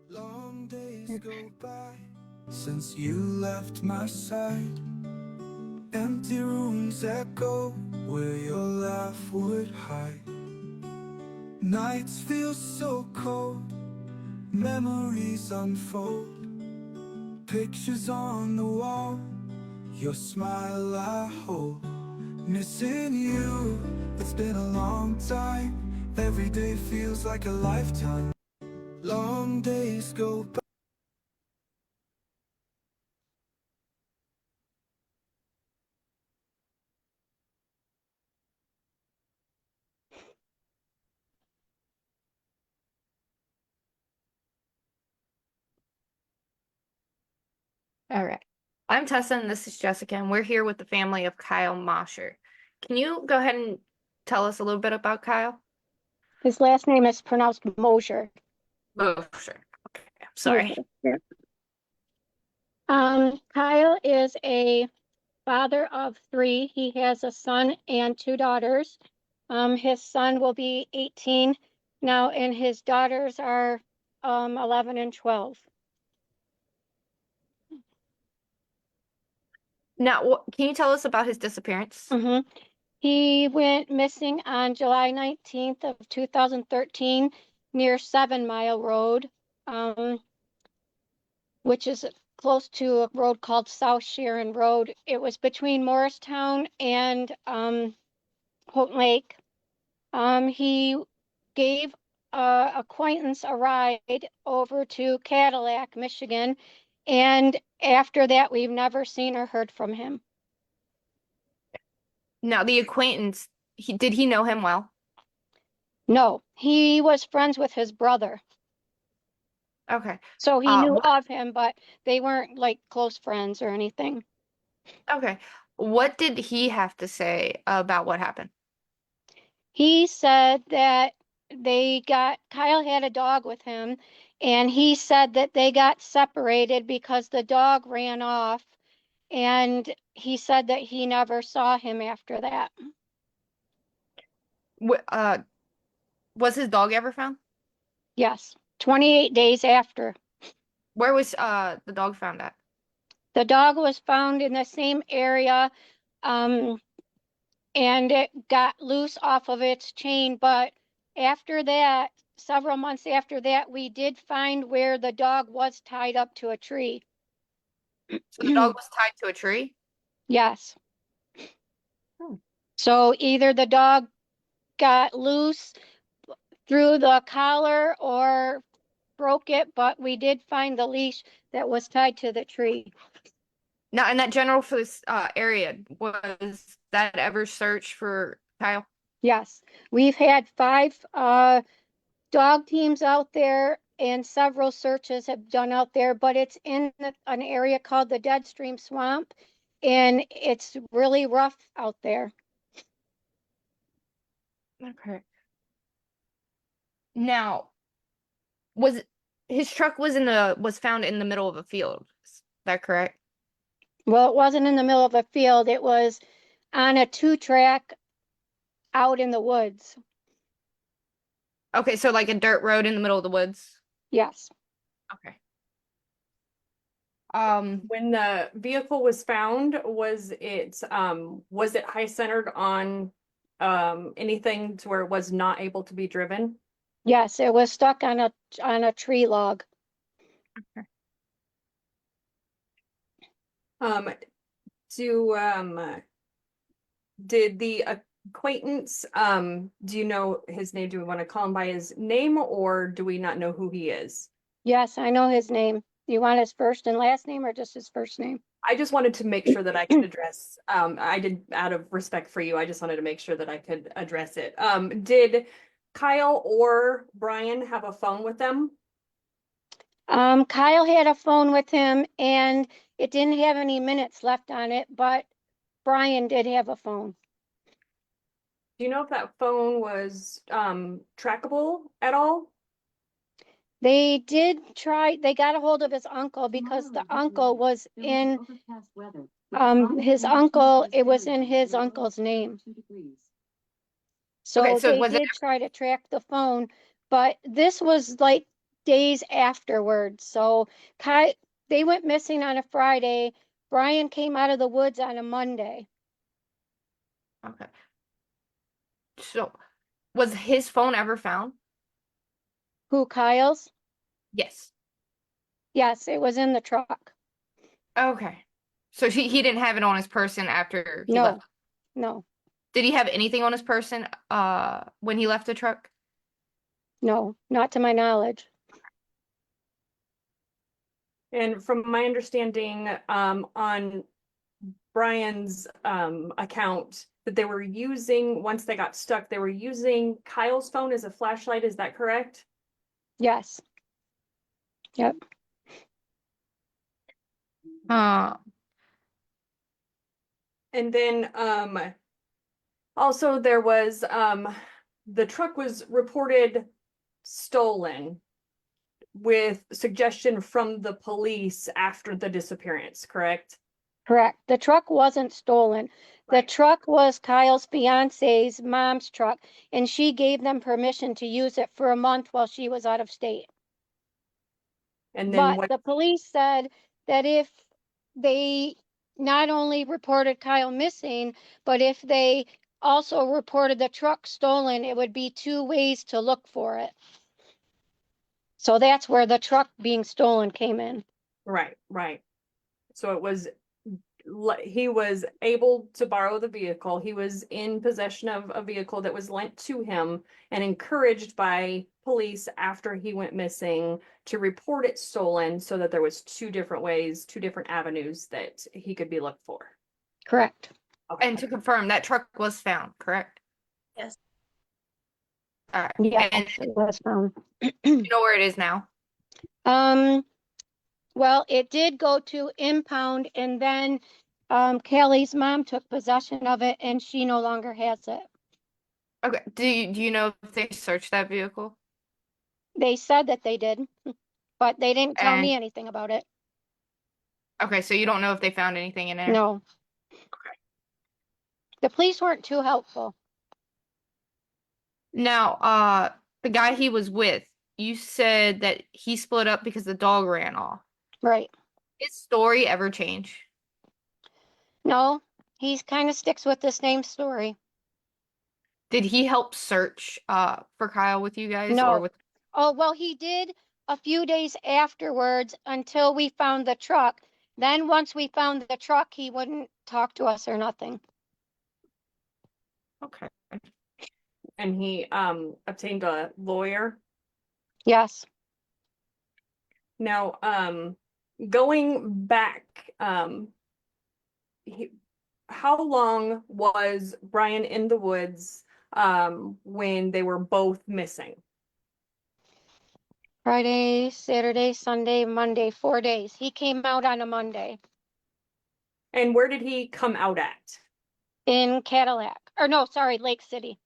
Long days go by since you left my side. Empty rooms echo where your laugh would hide. Nights feel so cold, memories unfold. Pictures on the wall, your smile I hold. Missing you, it's been a long time. Every day feels like a lifetime. Long days go by. All right. I'm Tessa and this is Jessica, and we're here with the family of Kyle Mosher. Can you go ahead and tell us a little bit about Kyle? His last name is pronounced Mosher. Mosher. Okay, I'm sorry. Mosher. Yeah. Kyle is a father of three. He has a son and two daughters. His son will be 18 now, and his daughters are 11 and 12. Now, can you tell us about his disappearance? Mm-hmm. He went missing on July 19th of 2013 near 7 Mile Road, which is close to a road called South Sharon Road. It was between Morristown and Houghton Lake. He gave acquaintance a ride over to Cadillac, Michigan, and after that, we've never seen or heard from him. Now, the acquaintance, did he know him well? No, he was friends with his brother. Okay. So he knew What, of him, but they weren't like close friends or anything. okay. What did he have to say about what happened? He said that Kyle had a dog with him, and he said that they got separated because the dog ran off, and he said that he never saw him after that. Wh was his dog ever found? Yes, 28 days after. Where was the dog found at? The dog was found in the same area, um, and it got loose off of its chain, but after that, several months after that, we did find where the dog was tied up to a tree. So the dog was tied to a tree? Yes. Hmm. So either the dog got loose through the collar or broke it, but we did find the leash that was tied to the tree. Now, in that general for this area, was that ever searched for Kyle? Yes. We've had 5 dog teams out there and several searches have done out there, but it's in an area called the Deadstream Swamp, and it's really rough out there. Okay. Now, was his truck was found in the middle of a field? Is that correct? Well, it wasn't in the middle of a field. It was on a 2-track out in the woods. Okay, so like a dirt road in the middle of the woods. Yes. Okay. When the vehicle was found, was it high centered on anything to where it was not able to be driven? Yes, it was stuck on a tree log. Okay. Um, do did the acquaintance do you know his name? Do we want to call him by his name or do we not know who he is? Yes, I know his name. Do you want his first and last name or just his first name? I just wanted to make sure that I could address, I did, out of respect for you, I just wanted to make sure that I could address it. Did Kyle or Brian have a phone with them? Kyle had a phone with him and it didn't have any minutes left on it, but Brian did have a phone. Do you know if that phone was trackable at all? They did try, they got a hold of his uncle because the uncle was in, his uncle, it was in his uncle's name. Okay, So so they was it did try to track the phone, but this was like days afterwards. So Kai, they went missing on a Friday. Brian came out of the woods on a Monday. okay? So was his phone ever found? Who, Kyle's? Yes. Yes, it was in the truck. Okay. So he didn't have it on his person after he No, left. no, Did he have anything on his person when he left the truck? no, not to my knowledge. And from my understanding, on Brian's account, that they were using, once they got stuck, they were using Kyle's phone as a flashlight. Is that correct? Yes. Yep. Uh, And then also there was the truck was reported stolen with suggestion from the police after the disappearance, correct? Correct. The truck wasn't stolen. The Right. truck was Kyle's fiance's mom's truck, and she gave them permission to use it for a month while she was out of state. And then But what? the police said that if they not only reported Kyle missing, but if they also reported the truck stolen, it would be two ways to look for it. So that's where the truck being stolen came in. Right, right. So it was he was able to borrow the vehicle. He was in possession of a vehicle that was lent to him and encouraged by police after he went missing to report it stolen so that there was two different ways, two different avenues that he could be looked for. Correct. Okay. and to confirm, that truck was found, correct? Yes. All right. Yes, And it was found. you know where it is now? Well, it did go to impound, and then Kelly's mom took possession of it and she no longer has it. Okay. Do you know if they searched that vehicle? They said that they did, but they didn't tell And me anything about it. okay, so you don't know if they found anything in there? No. The police weren't too helpful. Now, the guy he was with, you said that he split up because the dog ran off. Right. His story ever change? No, he kind of sticks with the same story. Did he help search for Kyle with you guys or No. with Oh, well, he did a few days afterwards until we found the truck. Then once we found the truck, he wouldn't talk to us or nothing. Okay. And he obtained a lawyer. Yes. Now, going back, how long was Brian in the woods when they were both missing? Friday, Saturday, Sunday, Monday, 4 days. He came out on a Monday And where did he come out at? in Cadillac. Or no, sorry, Lake City.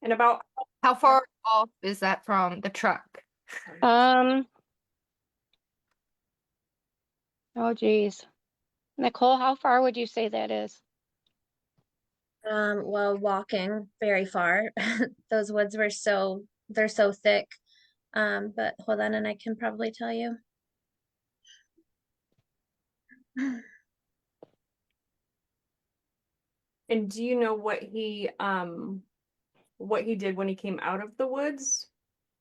And about How far off is that from the truck? Oh geez. Nicole, how far would you say that is? Well, walking very far. Those woods were they're so thick. But hold on and I can probably tell you. And do you know what he did when he came out of the woods?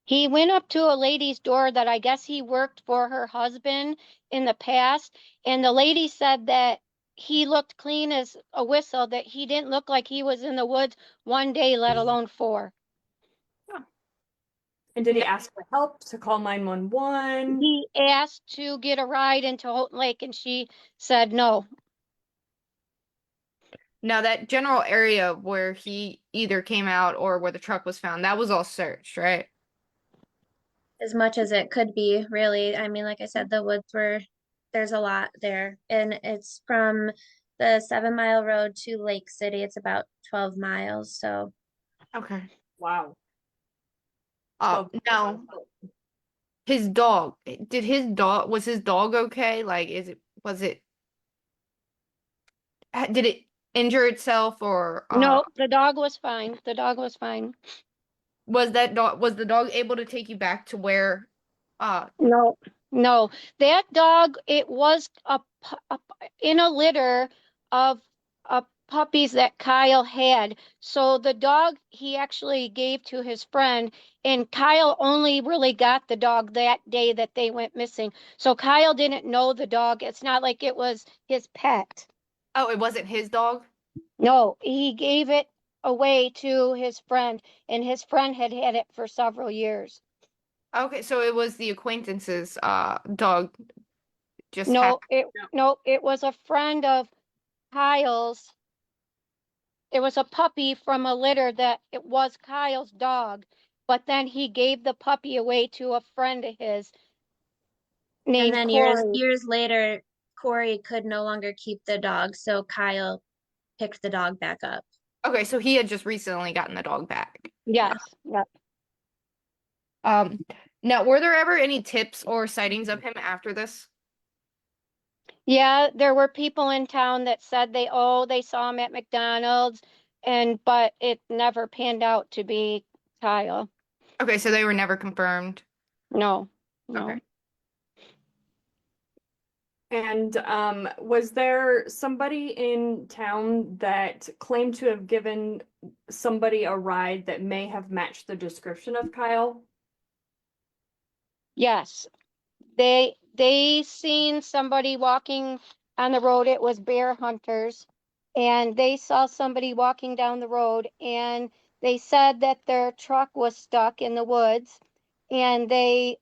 He went up to a lady's door that I guess he worked for her husband in the past, and the lady said that he looked clean as a whistle, that he didn't look like he was in the woods one day, let alone four. And did he ask for help to call 911? He asked to get a ride into Houghton Lake and she said no. Now that general area where he either came out or where the truck was found, that was all searched, right? As much as it could be, really. I mean, like I said, the woods there's a lot there. And it's from the 7 Mile road to Lake City. It's about 12 miles. So Okay. Wow. Now, his dog, was his dog okay? Like, did it injure itself or No, the dog was fine. The dog was fine. was the dog able to take you back to where uh No, no, that dog, it was in a litter of puppies that Kyle had. So the dog he actually gave to his friend, and Kyle only really got the dog that day that they went missing. So Kyle didn't know the dog. It's not like it was his pet. oh, it wasn't his dog? No, he gave it away to his friend, and his friend had had it for several years. Okay, so it was the acquaintance's dog just No, happened. it was a friend of Kyle's. It was a puppy from a litter that it was Kyle's dog, but then he gave the puppy away to a friend of his And named then Corey. years later, Corey could no longer keep the dog, so Kyle picked the dog back up. Okay, so he had just recently gotten the dog back. Yes, yep. Um, Now, were there ever any tips or sightings of him after this? Yeah, there were people in town that said they saw him at McDonald's, but it never panned out to be Kyle. Okay, so they were never confirmed. No, Okay. no. And was there somebody in town that claimed to have given somebody a ride that may have matched the description of Kyle? Yes, they seen somebody walking on the road. It was bear hunters, and they saw somebody walking down the road, and they said that their truck was stuck in the woods, and they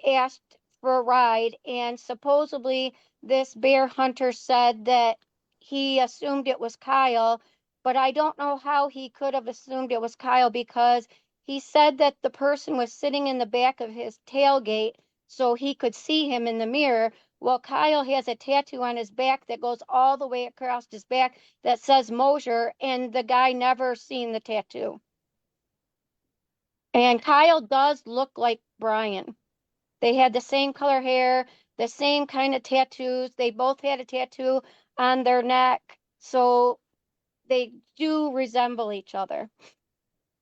asked for a ride, and supposedly this bear hunter said that he assumed it was Kyle, but I don't know how he could have assumed it was Kyle because he said that the person was sitting in the back of his tailgate so he could see him in the mirror. Well, Kyle has a tattoo on his back that goes all the way across his back that says Mosher, and the guy never seen the tattoo. And Kyle does look like Brian. They had the same color hair, the same kind of tattoos. They both had a tattoo on their neck. So they do resemble each other.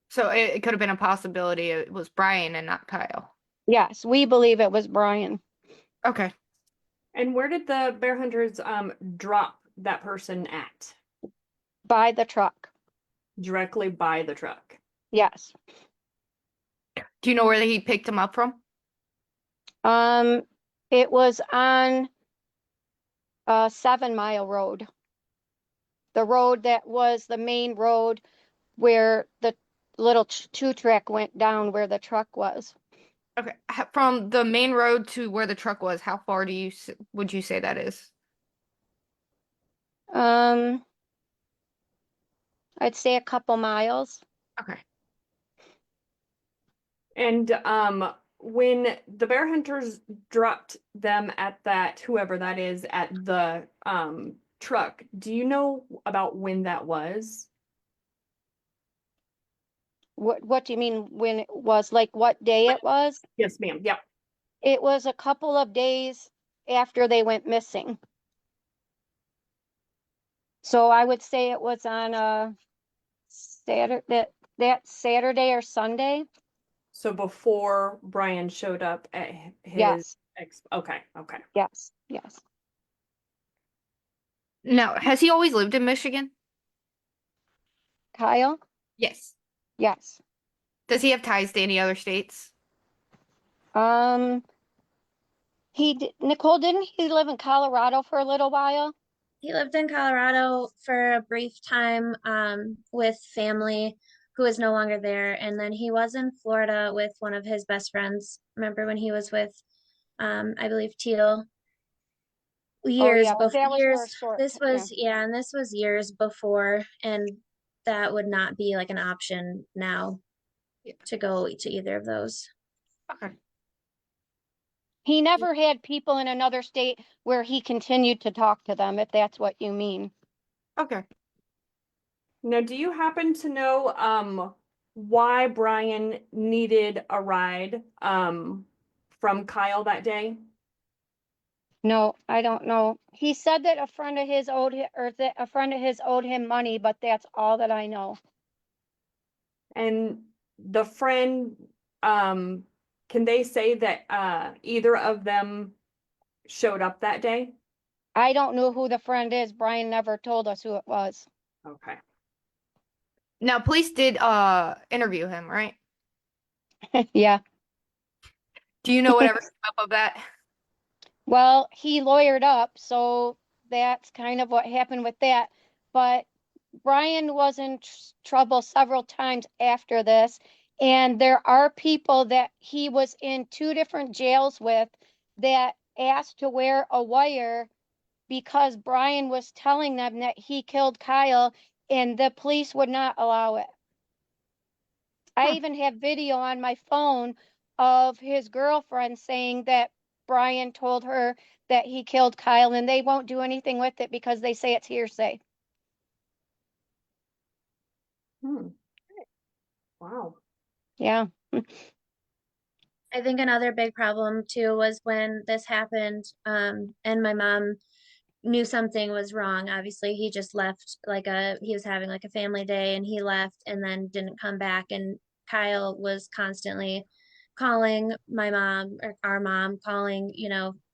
So it could have been a possibility it was Brian and not Kyle. Yes, we believe it was Brian Okay. And where did the bear hunters drop that person at? by the truck. Directly by the truck. Yes. Do you know where he picked him up from? Um, it was on a 7 Mile road. The road that was the main road where the little two track went down where the truck was. Okay. From the main road to where the truck was, how far would you say that is? Um, I'd say a couple miles. Okay. And when the bear hunters dropped them at that, whoever that is, at the truck, do you know about when that was? What do you mean when it was, like what day it was? Yes, ma'am. Yep. It was a couple of days after they went missing. So I would say it was on a Saturday, that Saturday or Sunday. So before Brian showed up at his Yes, okay, okay. yes, yes. Now, has he always lived in Michigan? Kyle? Yes. Yes. Does he have ties to any other states? Um, Nicole, didn't he live in Colorado for a little while? He lived in Colorado for a brief time with family who is no longer there. And then he was in Florida with one of his best friends. Remember when he was with, I believe, Teal? Oh Years yeah, before, that was for a short, this yeah. was, yeah, and this was years before. And that would not be like an option now Yeah. to go to either of those. Okay. He never had people in another state where he continued to talk to them, if that's what you mean. Okay. Now, do you happen to know why Brian needed a ride from Kyle that day? No, I don't know. He said that a friend of his owed him, or that a friend of his owed him money, but that's all that I know. And the friend, can they say that either of them showed up that day? I don't know who the friend is. Brian never told us who it was. Okay. Now, police did interview him, right? Yeah. Do you know whatever came up of that? Well, he lawyered up, so that's kind of what happened with that. But Brian was in trouble several times after this, and there are people that he was in two different jails with that asked to wear a wire because Brian was telling them that he killed Kyle, and the police would not allow it. I Hmm. even have video on my phone of his girlfriend saying that Brian told her that he killed Kyle, and they won't do anything with it because they say it's hearsay. Hmm. Wow. Yeah. I think another big problem too was when this happened, and my mom knew something was wrong. Obviously, he just left he was having like a family day and he left and then didn't come back. And Kyle was constantly calling my mom or our mom, calling,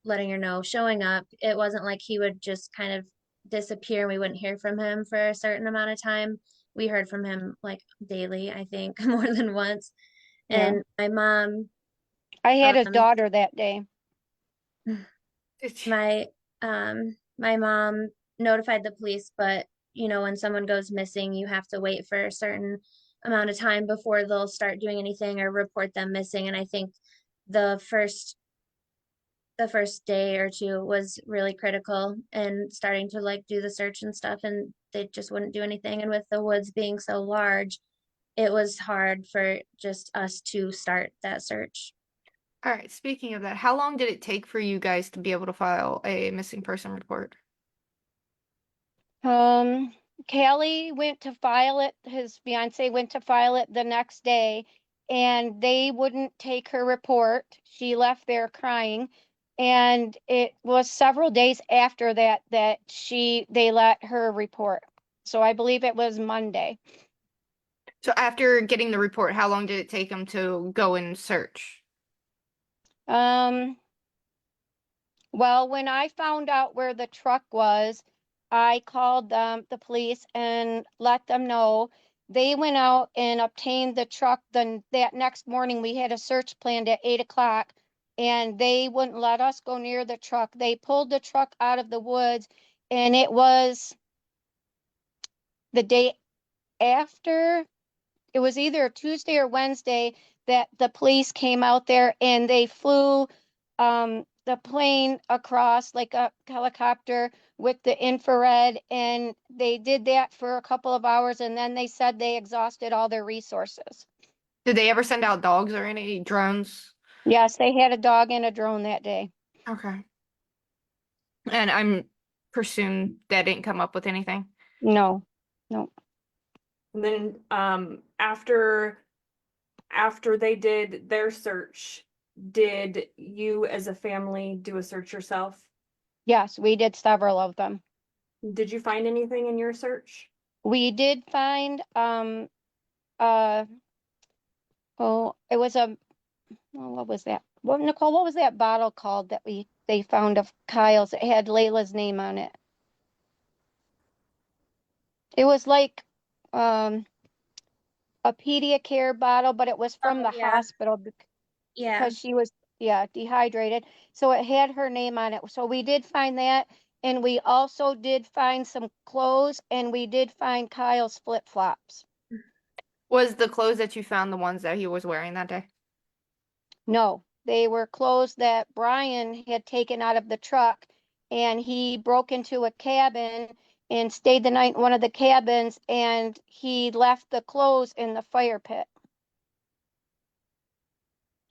letting her know, showing up. It wasn't like he would just kind of disappear and we wouldn't hear from him for a certain amount of time. We heard from him like daily, I think, more than once. Yeah. And my mom, I had his um, daughter that day. my mom notified the police, but when someone goes missing, you have to wait for a certain amount of time before they'll start doing anything or report them missing. And I think the first day or two was really critical and starting to like do the search and stuff, and they just wouldn't do anything. And with the woods being so large, it was hard for just us to start that search. All right, speaking of that, how long did it take for you guys to be able to file a missing person report? Callie went to file it, his fiance went to file it the next day, and they wouldn't take her report. She left there crying. And it was several days after that that they let her report. So I believe it was Monday. So after getting the report, how long did it take them to go and search? Um, well, when I found out where the truck was, I called the police and let them know. They went out and obtained the truck. Then that next morning, we had a search planned at 8 o'clock, and they wouldn't let us go near the truck. They pulled the truck out of the woods, and it was the day after. It was either Tuesday or Wednesday that the police came out there and they flew the plane across like a helicopter with the infrared, and they did that for a couple of hours, and then they said they exhausted all their resources. Did they ever send out dogs or any drones? Yes, they had a dog and a drone that day. Okay. And I'm presume that didn't come up with anything. No, no. And then after they did their search, did you as a family do a search yourself? Yes, we did several of them. Did you find anything in your search? We did find uh oh, it was a, oh, what was that? What, Nicole, what was that bottle called that they found of Kyle's? It had Layla's name on it. It was like um a Pediacare bottle, but it was from Oh the yeah, hospital yeah. because she was, yeah, dehydrated. So it had her name on it. So we did find that, and we also did find some clothes, and we did find Kyle's flip-flops. Was the clothes that you found the ones that he was wearing that day? No, they were clothes that Brian had taken out of the truck, and he broke into a cabin and stayed the night in one of the cabins, and he left the clothes in the fire pit.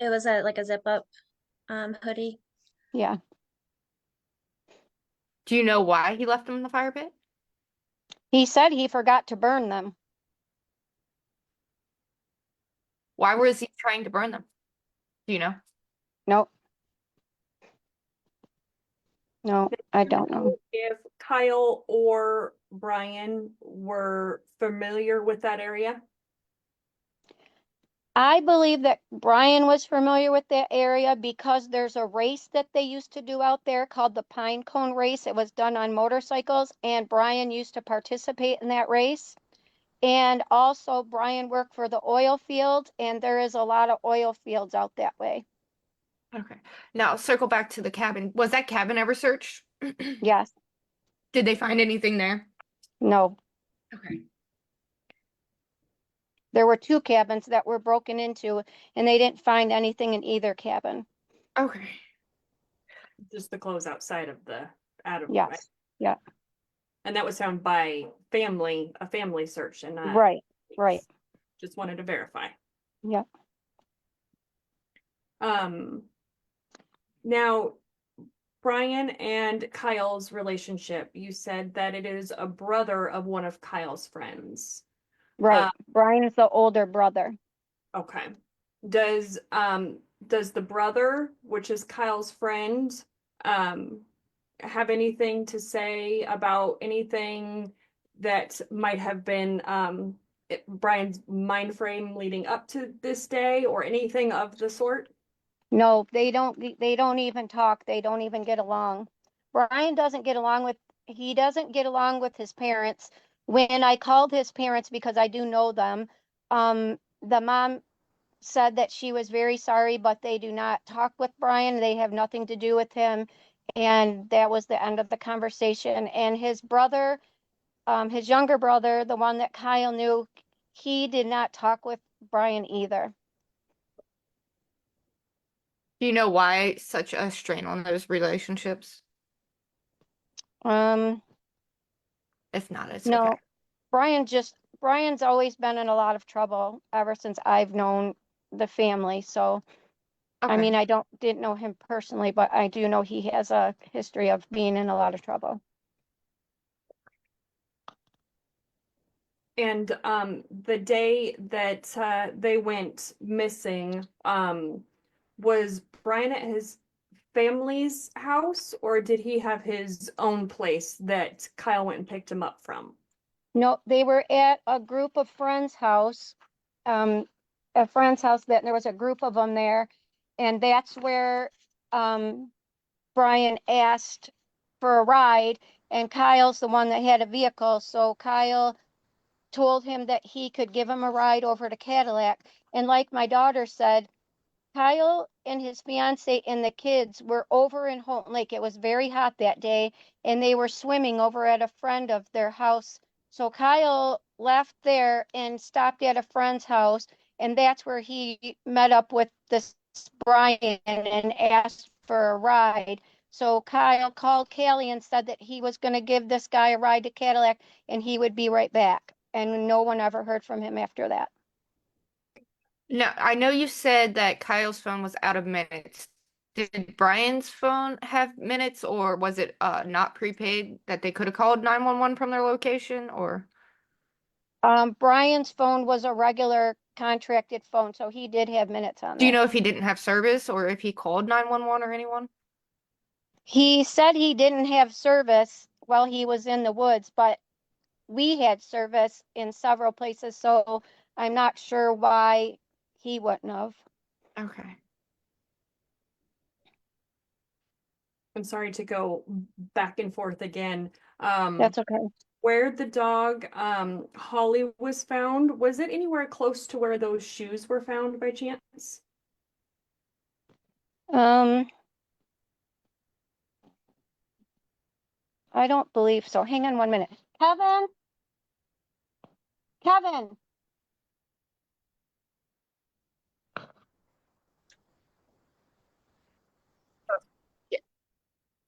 It was like a zip up hoodie. Yeah. Do you know why he left them in the fire pit? He said he forgot to burn them. Why was he trying to burn them? Do you know? Nope. No, I Do you don't know know. if Kyle or Brian were familiar with that area? I believe that Brian was familiar with that area because there's a race that they used to do out there called the Pine Cone Race. It was done on motorcycles, and Brian used to participate in that race. And also, Brian worked for the oil fields, and there is a lot of oil fields out that way. Okay. Now circle back to the cabin. Was that cabin ever searched? Yes, Did they find anything there? no. Okay. There were two cabins that were broken into, and they didn't find anything in either cabin. Okay. Just the clothes outside of the Yes, yeah, and that was found by a family search, and not right, right, just wanted to verify. yeah. Now Brian and Kyle's relationship, you said that it is a brother of one of Kyle's friends. Right. Brian is the older brother. Okay. Does the brother, which is Kyle's friend, um have anything to say about anything that might have been Brian's mind frame leading up to this day or anything of the sort? No, they don't even talk. They don't even get along. Brian doesn't get along with he doesn't get along with his parents. When I called his parents because I do know them, the mom said that she was very sorry, but they do not talk with Brian. They have nothing to do with him. And that was the end of the conversation. And his brother, his younger brother, the one that Kyle knew, he did not talk with Brian either. Do you know why such a strain on those relationships? Um, If not, it's okay. no, Brian's always been in a lot of trouble ever since I've known the family. So, I Okay. mean, didn't know him personally, but I do know he has a history of being in a lot of trouble. And the day that they went missing, was Brian at his family's house, or did he have his own place that Kyle went and picked him up from? No, they were at a group of friends' house, um, a friend's house that there was a group of them there. And that's where, Brian asked for a ride, and Kyle's the one that had a vehicle. So Kyle told him that he could give him a ride over to Cadillac. And like my daughter said, Kyle and his fiance and the kids were over in Houghton Lake. It was very hot that day, and they were swimming over at a friend of their house. So Kyle left there and stopped at a friend's house, and that's where he met up with this Brian and asked for a ride. So Kyle called Callie and said that he was going to give this guy a ride to Cadillac and he would be right back. And no one ever heard from him after that. No, I know you said that Kyle's phone was out of minutes. Did Brian's phone have minutes, or was it not prepaid that they could have called 911 from their location, or Brian's phone was a regular contracted phone, so he did have minutes on do you there. know if he didn't have service or if he called 911 or anyone? He said he didn't have service while he was in the woods, but we had service in several places, so I'm not sure why he wouldn't have. Okay. I'm sorry to go back and forth again. That's okay. Where the dog Holly was found, was it anywhere close to where those shoes were found by chance? Um, I don't believe so. Hang on 1 minute. Kevin? Kevin?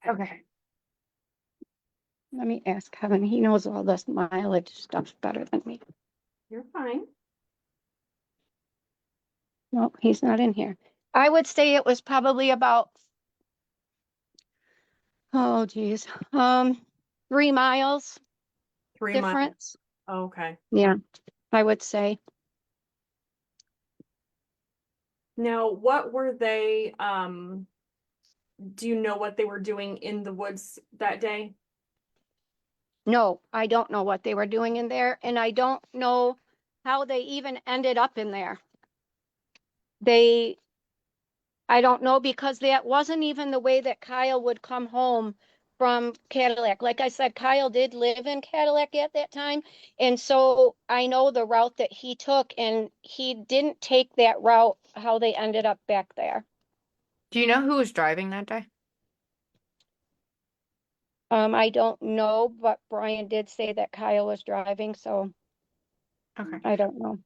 Okay. Let me ask Kevin. He knows all this mileage stuff better than me. You're fine. No, he's not in here. I would say it was probably about, oh geez, 3 miles 3 miles. difference. Okay. Yeah, I would say. Now, what were they do you know what they were doing in the woods that day? No, I don't know what they were doing in there, and I don't know how they even ended up in there. I don't know, because that wasn't even the way that Kyle would come home from Cadillac. Like I said, Kyle did live in Cadillac at that time, and so I know the route that he took, and he didn't take that route, how they ended up back there. Do you know who was driving that day? I don't know, but Brian did say that Kyle was driving, so Okay. I don't know.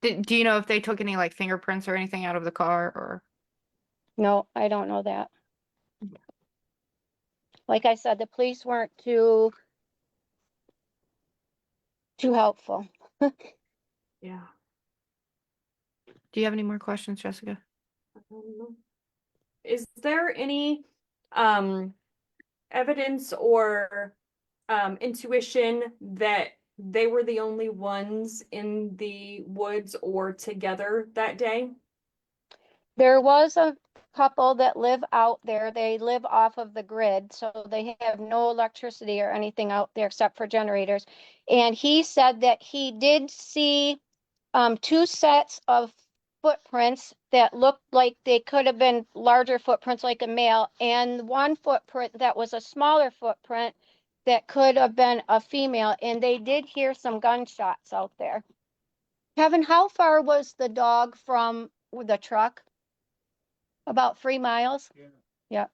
Do you know if they took any like fingerprints or anything out of the car or? No, I don't know that. Like I said, the police weren't too helpful. Yeah. Do you have any more questions, Jessica? Is there any evidence or intuition that they were the only ones in the woods or together that day? There was a couple that live out there. They live off of the grid, so they have no electricity or anything out there except for generators. And he said that he did see two sets of footprints that looked like they could have been larger footprints like a male, and one footprint that was a smaller footprint that could have been a female, and they did hear some gunshots out there. Kevin, how far was the dog from the truck? About 3 miles? Yeah. Yep,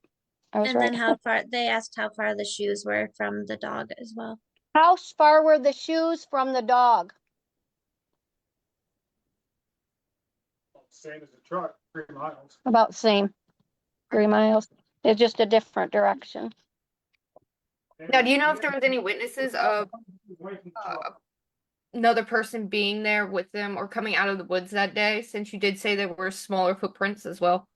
I was And then right. they asked how far the shoes were from the dog as well. How far were the shoes from the dog? Same as the truck, 3 miles. About same, 3 miles. It's just a different direction. Now, do you know if there was any witnesses of another person being there with them or coming out of the woods that day, since you did say there were smaller footprints as well?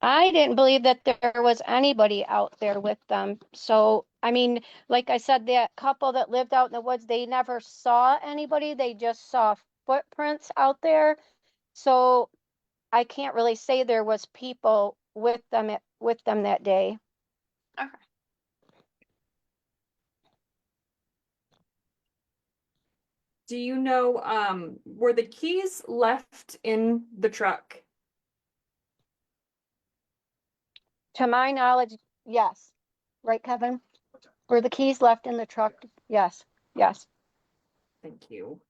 I didn't believe that there was anybody out there with them. So, I mean, like I said, that couple that lived out in the woods, they never saw anybody. They just saw footprints out there. So I can't really say there was people with them that day. Okay. Do you know, were the keys left in the truck? To my knowledge, yes. Right, Kevin? Were the keys left in the truck? Yes, yes. Thank you.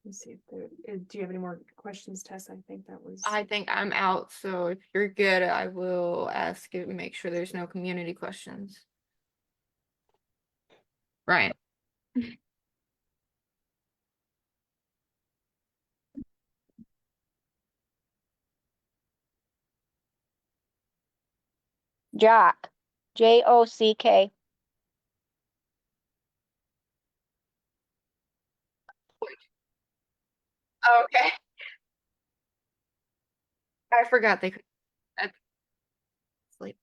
Let's see if do you have any more questions, Tess? I think that was. I think I'm out, so if you're good, I will ask you to make sure there's no community questions. Right. Jock. Jock. Okay. I forgot they could sleep.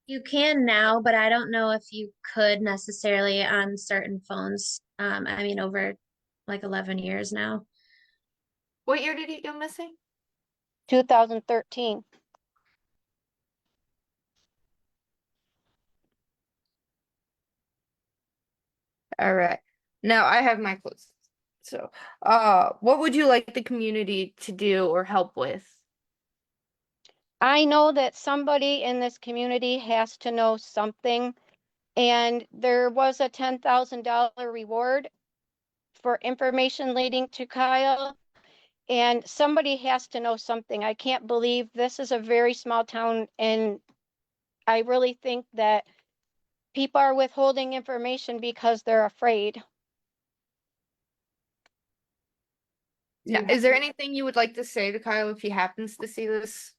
You can now, but I don't know if you could necessarily on certain phones. I mean, over like 11 years now. What year did he go missing? 2013. All right. Now I have my clues. So, what would you like the community to do or help with? I know that somebody in this community has to know something, and there was a $10,000 reward for information leading to Kyle, and somebody has to know something. I can't believe this is a very small town, and I really think that people are withholding information because they're afraid. Now, is there anything you would like to say to Kyle if he happens to see this?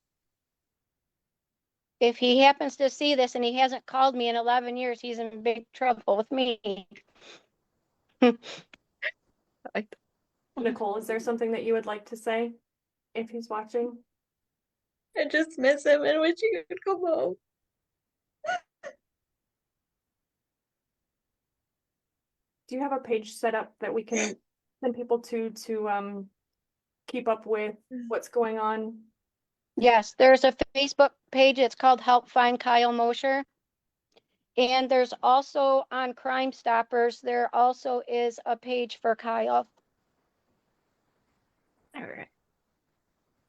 If he happens to see this and he hasn't called me in 11 years, he's in big trouble with me. Like, Nicole, is there something that you would like to say if he's watching? I just miss him and wish he could come home. Do you have a page set up that we can send people to keep up with what's going on? Yes, there's a Facebook page. It's called Help Find Kyle Mosher. And there's also on Crime Stoppers, there also is a page for Kyle. All right.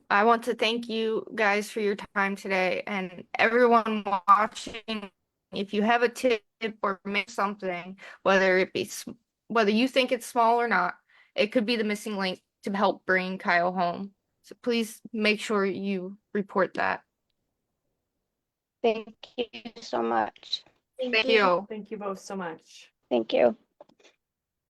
I want to thank you guys for your time today and everyone watching. If you have a tip or miss something, whether it be whether you think it's small or not, it could be the missing link to help bring Kyle home. So please make sure you report that. Thank you so much. Thank you. Thank you both so much. Thank you.